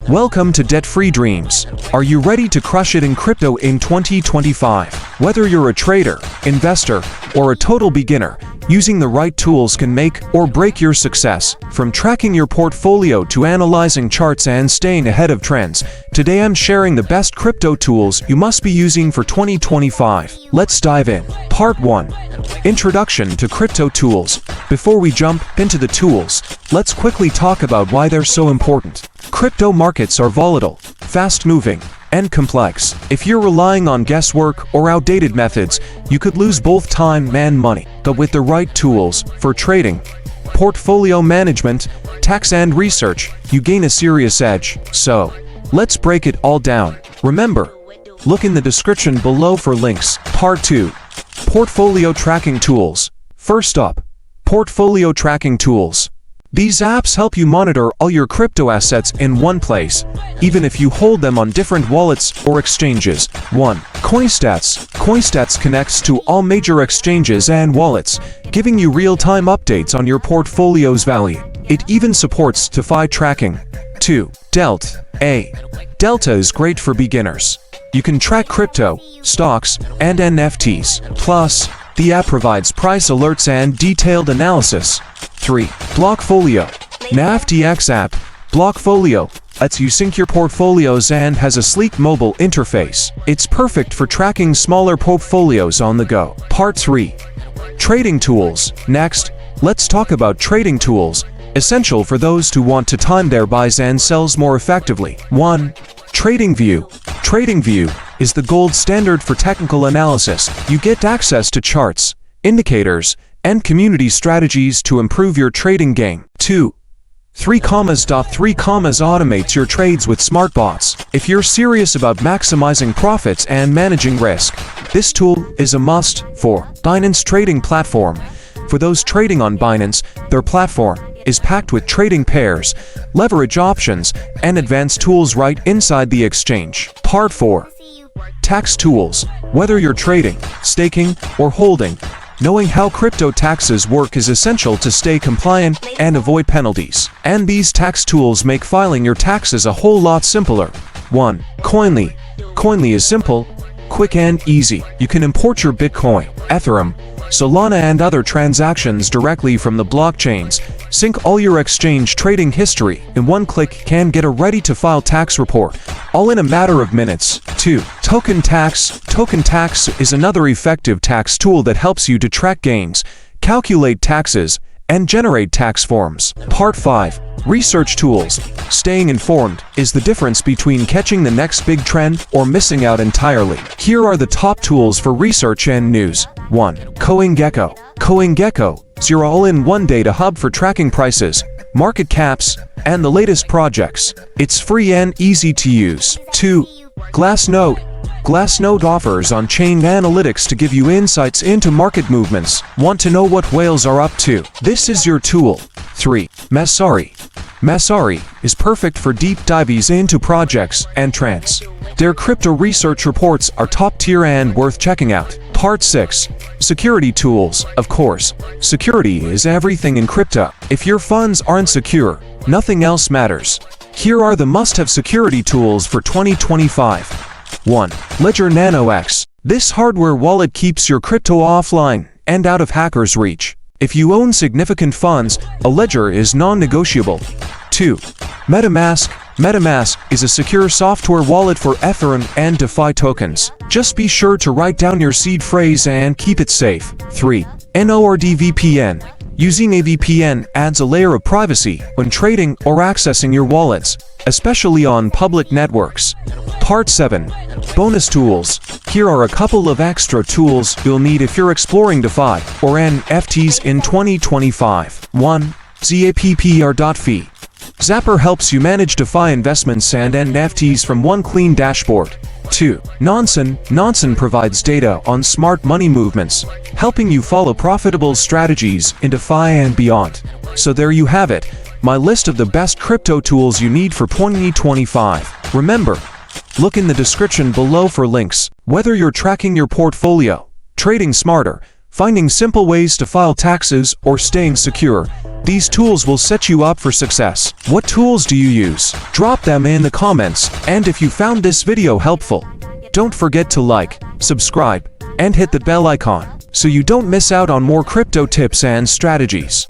Welcome to Debt-Free Dreams. Are you ready to crush it in crypto in 2025? Whether you're a trader, investor, or a total beginner, using the right tools can make or break your success. From tracking your portfolio to analyzing charts and staying ahead of trends, today I'm sharing the best crypto tools you must be using for 2025. Let's dive in. Part 1. Introduction to crypto tools. Before we jump into the tools, let's quickly talk about why they're so important. Crypto markets are volatile, fast-moving, and complex. If you're relying on guesswork or outdated methods, you could lose both time and money. But with the right tools for trading, portfolio management, tax and research, you gain a serious edge. So, let's break it all down. Remember, look in the description below for links. Part 2. Portfolio tracking tools. First up, portfolio tracking tools. These apps help you monitor all your crypto assets in one place, even if you hold them on different wallets or exchanges. 1. Coinstats. Coinstats connects to all major exchanges and wallets, giving you real-time updates on your portfolio's value. It even supports DeFi tracking. 2. Delta. Delta is great for beginners. You can track crypto, stocks, and NFTs. Plus, the app provides price alerts and detailed analysis. 3. Blockfolio. NFTX app. Blockfolio lets you sync your portfolios and has a sleek mobile interface. It's perfect for tracking smaller portfolios on the go. Part 3. Trading tools. Next, let's talk about trading tools, essential for those who want to time their buys and sells more effectively. 1. TradingView. TradingView is the gold standard for technical analysis. You get access to charts, indicators, and community strategies to improve your trading game. 2. 3 automates your trades with smart bots. If you're serious about maximizing profits and managing risk, this tool is a must. 4. Binance Trading Platform. For those trading on Binance, their platform is packed with trading pairs, leverage options, and advanced tools right inside the exchange. Part 4. Tax tools. Whether you're trading, staking, or holding, knowing how crypto taxes work is essential to stay compliant and avoid penalties. And these tax tools make filing your taxes a whole lot simpler. 1. Coinly. Coinly is simple, quick and easy. You can import your Bitcoin, Ethereum, Solana and other transactions directly from the blockchains, sync all your exchange trading history in one click, can get a ready-to-file tax report, all in a matter of minutes. 2. Token Tax. Token Tax is another effective tax tool that helps you to track gains, calculate taxes, and generate tax forms. Part 5. Research tools. Staying informed is the difference between catching the next big trend or missing out entirely. Here are the top tools for research and news. 1. CoinGecko. CoinGecko is your all-in-one data hub for tracking prices, market caps, and the latest projects. It's free and easy to use. 2. Glassnode. Glassnode offers on-chain analytics to give you insights into market movements. Want to know what whales are up to? This is your tool. 3. Messari. Messari is perfect for deep dives into projects and trends. Their crypto research reports are top tier and worth checking out. Part 6. Security tools. Of course, security is everything in crypto. If your funds aren't secure, nothing else matters. Here are the must-have security tools for 2025. 1. Ledger Nano X. This hardware wallet keeps your crypto offline and out of hackers' reach. If you own significant funds, a ledger is non-negotiable. 2. MetaMask. MetaMask is a secure software wallet for Ethereum and DeFi tokens. Just be sure to write down your seed phrase and keep it safe. 3. NordVPN. Using a VPN adds a layer of privacy when trading or accessing your wallets, especially on public networks. Part 7. Bonus tools. Here are a couple of extra tools you'll need if you're exploring DeFi or NFTs in 2025. 1. Zappr.fi. Zappr helps you manage DeFi investments and NFTs from one clean dashboard. 2. Nonsen. Nonsen provides data on smart money movements, helping you follow profitable strategies in DeFi and beyond. So there you have it, my list of the best crypto tools you need for 2025. Remember, look in the description below for links. Whether you're tracking your portfolio, trading smarter, finding simple ways to file taxes, or staying secure. These tools will set you up for success. What tools do you use? Drop them in the comments, and if you found this video helpful, don't forget to like, subscribe, and hit the bell icon so you don't miss out on more crypto tips and strategies.